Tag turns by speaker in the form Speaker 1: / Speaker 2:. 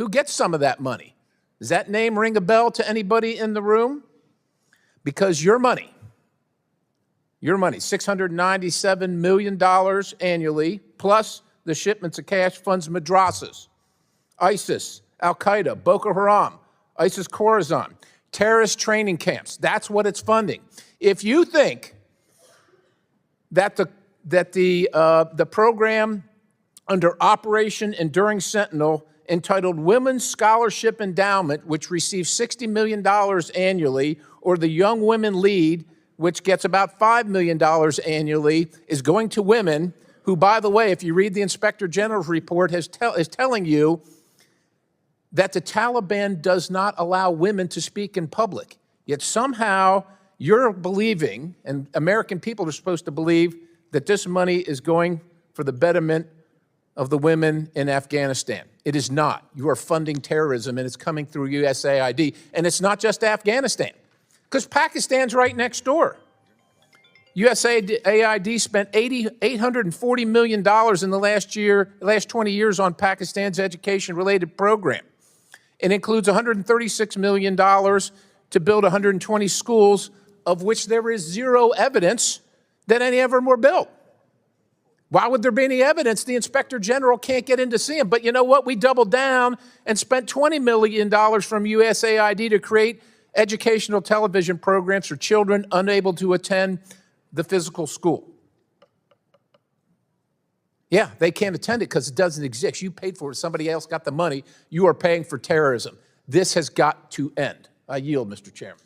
Speaker 1: Who gets some of that money? Does that name ring a bell to anybody in the room? Because your money, $697 million annually, plus the shipments of cash funds madrasas, ISIS, Al-Qaeda, Boko Haram, ISIS Khorasan, terrorist training camps. That's what it's funding. If you think that the program under Operation Enduring Sentinel, entitled Women's Scholarship Endowment, which receives $60 million annually, or the Young Women Lead, which gets about $5 million annually, is going to women who, by the way, if you read the Inspector General's report, is telling you that the Taliban does not allow women to speak in public. Yet somehow you're believing, and American people are supposed to believe, that this money is going for the betterment of the women in Afghanistan. It is not. You are funding terrorism, and it's coming through USAID. And it's not just Afghanistan, because Pakistan's right next door. USAID spent $840 million in the last 20 years on Pakistan's education-related program. It includes $136 million to build 120 schools, of which there is zero evidence that any of them were built. Why would there be any evidence? The Inspector General can't get in to see them. But you know what? We doubled down and spent $20 million from USAID to create educational television programs for children unable to attend the physical school. Yeah, they can't attend it because it doesn't exist. You paid for it. Somebody else got the money. You are paying for terrorism. This has got to end. I yield, Mr. Chairman.